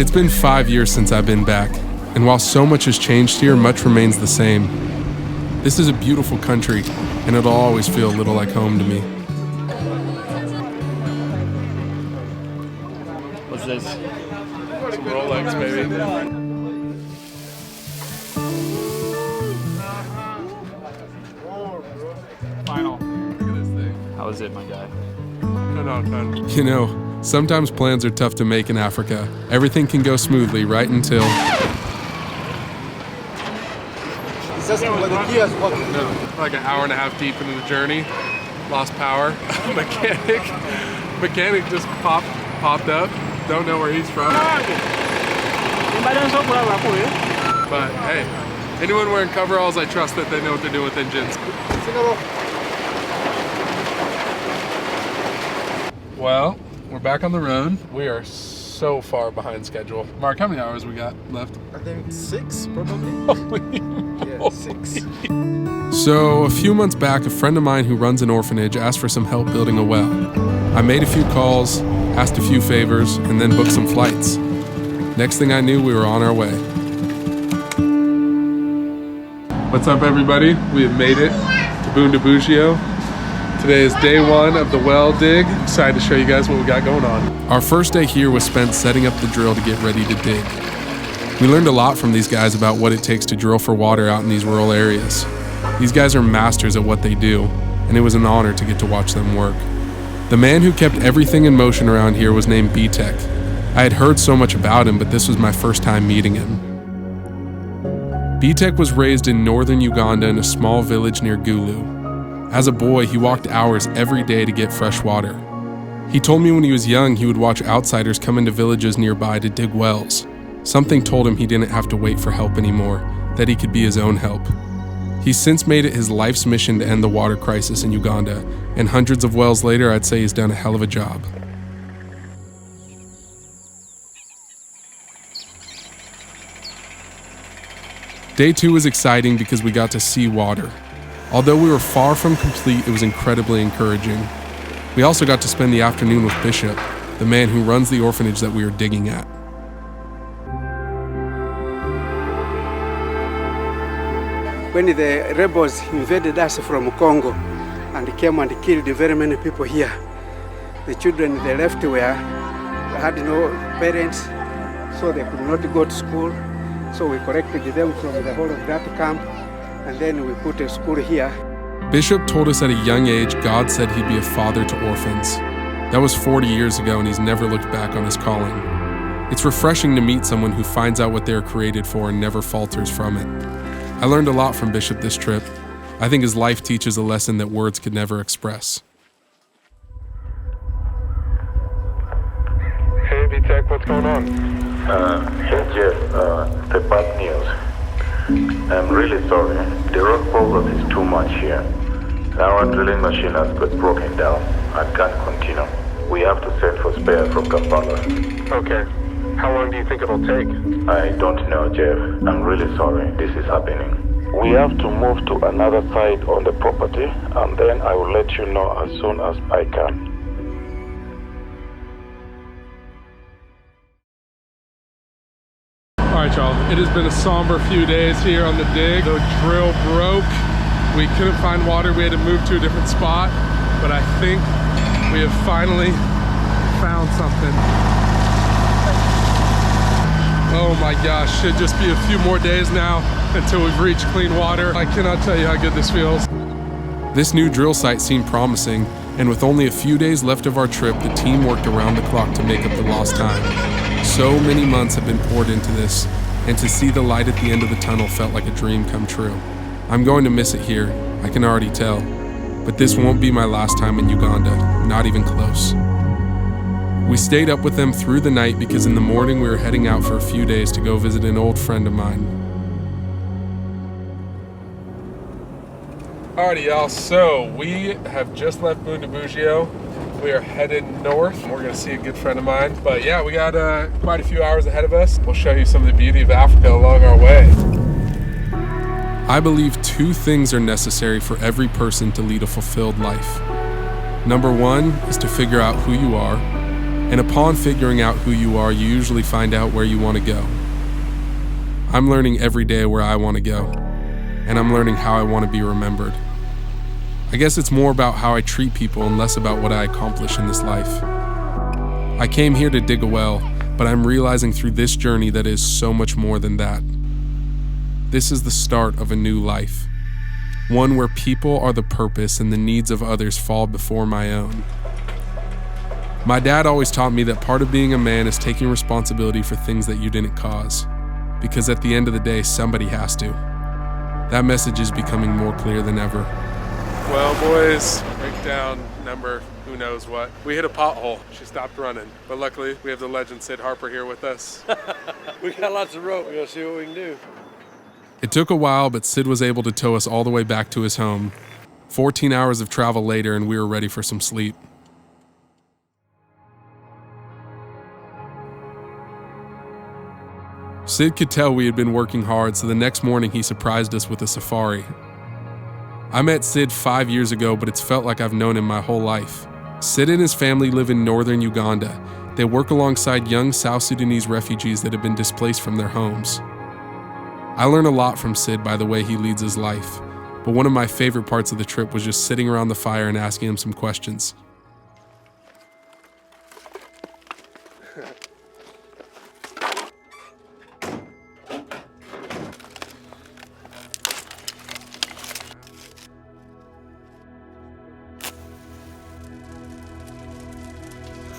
It's been 5 years since I've been back, and while so much has changed here, much remains the same. This is a beautiful country, and it'll always feel a little like home to me. What's this? Some Rolex, baby. Final. Look at this thing. How is it, my guy? 10 out of 10. You know, sometimes plans are tough to make in Africa. Everything can go smoothly right until... No, like an hour and a half deep into the journey, lost power. Mechanic just popped up. Don't know where he's from. But hey, anyone wearing coveralls, I trust that they know what they're doing with engines. Well, we're back on the road. We are so far behind schedule. Mark, how many hours we got left? I think 6, probably. Yeah, 6. So, a few months back, a friend of mine who runs an orphanage asked for some help building a well. I made a few calls, asked a few favors, and then booked some flights. Next thing I knew, we were on our way. What's up, everybody? We have made it to Bundabugio. Today is day 1 of the well dig. Excited to show you guys what we got going on. Our first day here was spent setting up the drill to get ready to dig. We learned a lot from these guys about what it takes to drill for water out in these rural areas. These guys are masters at what they do, and it was an honor to get to watch them work. The man who kept everything in motion around here was named B-Tech. I had heard so much about him, but this was my first time meeting him. B-Tech was raised in northern Uganda in a small village near Gulu. As a boy, he walked hours every day to get fresh water. He told me when he was young, he would watch outsiders come into villages nearby to dig wells. Something told him he didn't have to wait for help anymore, that he could be his own help. He's since made it his life's mission to end the water crisis in Uganda, and hundreds of wells later, I'd say he's done a hell of a job. Day 2 was exciting because we got to see water. Although we were far from complete, it was incredibly encouraging. We also got to spend the afternoon with Bishop, the man who runs the orphanage that we were digging at. When the rebels invaded us from Congo and came and killed very many people here, the children they left had no parents, so they could not go to school. So we collected them from the whole of that camp, and then we put a school here. Bishop told us at a young age God said he'd be a father to orphans. That was 40 years ago, and he's never looked back on his calling. It's refreshing to meet someone who finds out what they're created for and never falters from it. I learned a lot from Bishop this trip. I think his life teaches a lesson that words could never express. Hey, B-Tech, what's going on? Hey, Jeff, the bad news. I'm really sorry. The road progress is too much here. Our drilling machine has got broken down and can't continue. We have to send for spares from Kampala. Okay. How long do you think it'll take? I don't know, Jeff. I'm really sorry this is happening. We have to move to another side on the property, and then I will let you know as soon as I can. All right, y'all, it has been a somber few days here on the dig. The drill broke. We couldn't find water. We had to move to a different spot, but I think we have finally found something. Oh my gosh, should just be a few more days now until we've reached clean water. I cannot tell you how good this feels. This new drill site seemed promising, and with only a few days left of our trip, the team worked around the clock to make up the lost time. So many months have been poured into this, and to see the light at the end of the tunnel felt like a dream come true. I'm going to miss it here, I can already tell, but this won't be my last time in Uganda, not even close. We stayed up with them through the night because in the morning we were heading out for a few days to go visit an old friend of mine. Alrighty, y'all, so we have just left Bundibugyo. We are headed north. We're gonna see a good friend of mine. But yeah, we got quite a few hours ahead of us. We'll show you some of the beauty of Africa along our way. I believe two things are necessary for every person to lead a fulfilled life. Number one is to figure out who you are. And upon figuring out who you are, you usually find out where you want to go. I'm learning every day where I want to go. And I'm learning how I want to be remembered. I guess it's more about how I treat people and less about what I accomplish in this life. I came here to dig a well, but I'm realizing through this journey that it is so much more than that. This is the start of a new life. One where people are the purpose and the needs of others fall before my own. My dad always taught me that part of being a man is taking responsibility for things that you didn't cause, because at the end of the day, somebody has to. That message is becoming more clear than ever. Well, boys, breakdown number who knows what. We hit a pothole. She stopped running. But luckily, we have the legend Sid Harper here with us. We got lots of rope. We're gonna see what we can do. It took a while, but Sid was able to tow us all the way back to his home. 14 hours of travel later, and we were ready for some sleep. Sid could tell we had been working hard, so the next morning he surprised us with a safari. I met Sid 5 years ago, but it's felt like I've known him my whole life. Sid and his family live in northern Uganda. They work alongside young South Sudanese refugees that have been displaced from their homes. I learned a lot from Sid by the way he leads his life, but one of my favorite parts of the trip was just sitting around the fire and asking him some questions.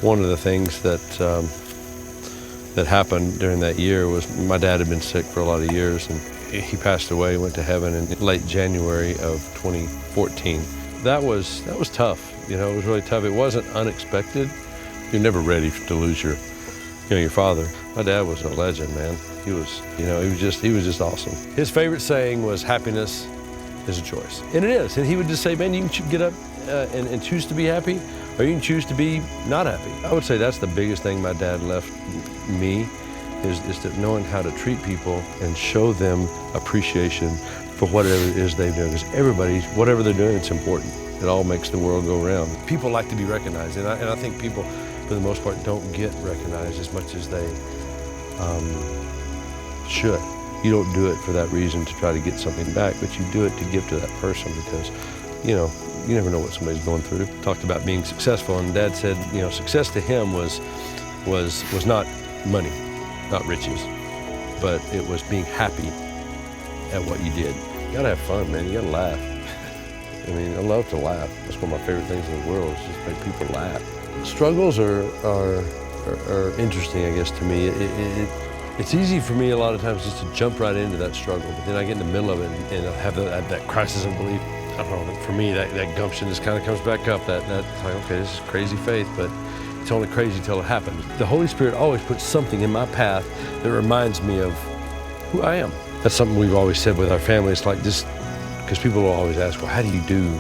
One of the things that happened during that year was my dad had been sick for a lot of years, and he passed away, went to heaven in late January of 2014. That was tough. You know, it was really tough. It wasn't unexpected. You're never ready to lose your father. My dad was a legend, man. He was just awesome. His favorite saying was, "Happiness is a choice," and it is. And he would just say, "Man, you can get up and choose to be happy, or you can choose to be not happy." I would say that's the biggest thing my dad left me, is that knowing how to treat people and show them appreciation for whatever it is they're doing. Because everybody, whatever they're doing, it's important. It all makes the world go round. People like to be recognized, and I think people, for the most part, don't get recognized as much as they should. You don't do it for that reason to try to get something back, but you do it to give to that person because, you know, you never know what somebody's going through. Talked about being successful, and Dad said, you know, success to him was not money, not riches, but it was being happy at what you did. You gotta have fun, man. You gotta laugh. I mean, I love to laugh. That's one of my favorite things in the world, is just make people laugh. Struggles are interesting, I guess, to me. It's easy for me a lot of times just to jump right into that struggle, but then I get in the middle of it and I have that crisis of belief. I don't know, for me, that gumption just kind of comes back up, that like, okay, this is crazy faith, but it's only crazy till it happens. The Holy Spirit always puts something in my path that reminds me of who I am. That's something we've always said with our family. It's like just, because people will always ask, well, how do you do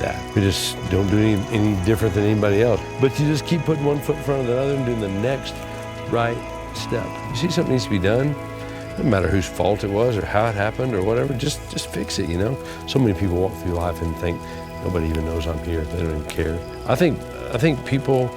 that? We just don't do any different than anybody else. But you just keep putting one foot in front of the other and doing the next right step. You see something needs to be done, doesn't matter whose fault it was or how it happened or whatever, just fix it, you know? So many people walk through life and think, nobody even knows I'm here, they don't even care. I think people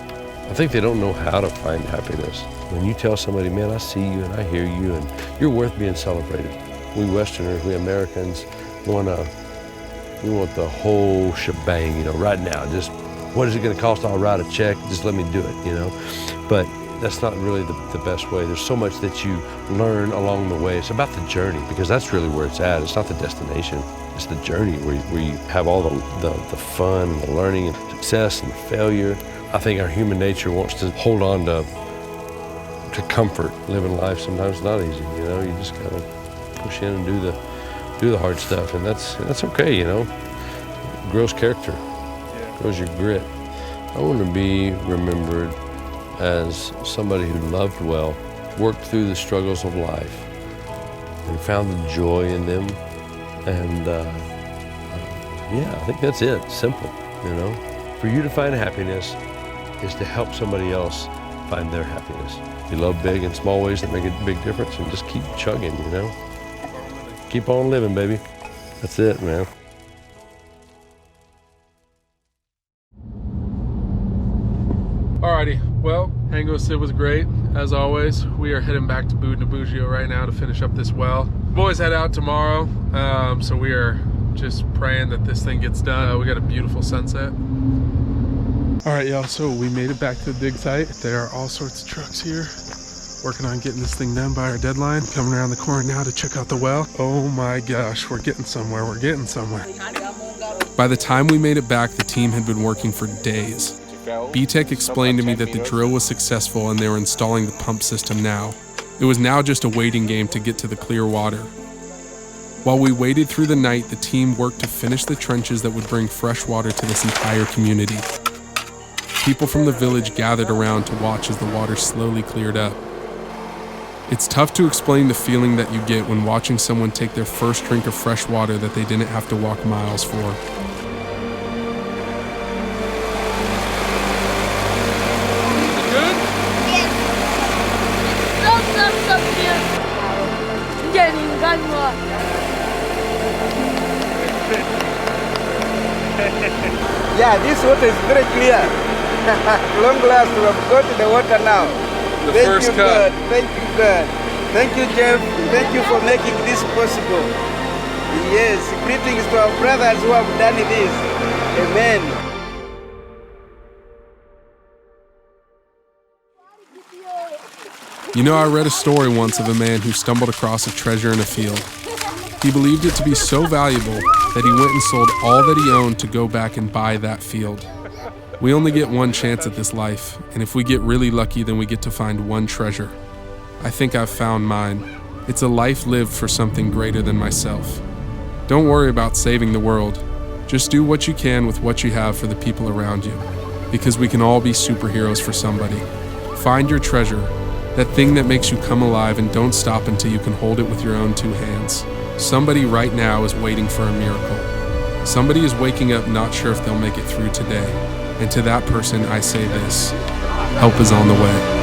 they don't know how to find happiness. When you tell somebody, man, I see you and I hear you and you're worth being celebrated. We Westerners, we Americans, we want the whole shebang, you know, right now. Just, what is it gonna cost? I'll write a check, just let me do it, you know? But that's not really the best way. There's so much that you learn along the way. It's about the journey, because that's really where it's at. It's not the destination. It's the journey where you have all the fun and the learning and success and the failure. I think our human nature wants to hold on to comfort. Living life sometimes is not easy, you know. You just gotta push in and do the hard stuff, and that's okay, you know. It grows character, grows your grit. I want to be remembered as somebody who loved well, worked through the struggles of life, and found the joy in them. And yeah, I think that's it. Simple, you know. For you to find happiness is to help somebody else find their happiness. You love big and small ways that make a big difference, and just keep chugging, you know. Keep on living, baby. That's it, man. Alrighty, well, Hango Sid was great, as always. We are heading back to Bujio right now to finish up this well. Boys head out tomorrow, so we are just praying that this thing gets done. We got a beautiful sunset. Alright, y'all, so we made it back to the dig site. There are all sorts of trucks here, working on getting this thing done by our deadline. Coming around the corner now to check out the well. Oh my gosh, we're getting somewhere, we're getting somewhere. By the time we made it back, the team had been working for days. B-Tech explained to me that the drill was successful and they were installing the pump system now. It was now just a waiting game to get to the clear water. While we waited through the night, the team worked to finish the trenches that would bring fresh water to this entire community. People from the village gathered around to watch as the water slowly cleared up. It's tough to explain the feeling that you get when watching someone take their first drink of fresh water that they didn't have to walk miles for. Yeah, this water is very clear. Long last, we have got the water now. The first cut. Thank you, God. Thank you, Jeff. Thank you for making this possible. Yes, greetings to our brothers who have done this. Amen. You know, I read a story once of a man who stumbled across a treasure in a field. He believed it to be so valuable that he went and sold all that he owned to go back and buy that field. We only get one chance at this life, and if we get really lucky, then we get to find one treasure. I think I've found mine. It's a life lived for something greater than myself. Don't worry about saving the world. Just do what you can with what you have for the people around you, because we can all be superheroes for somebody. Find your treasure, that thing that makes you come alive, and don't stop until you can hold it with your own two hands. Somebody right now is waiting for a miracle. Somebody is waking up not sure if they'll make it through today. And to that person, I say this: help is on the way.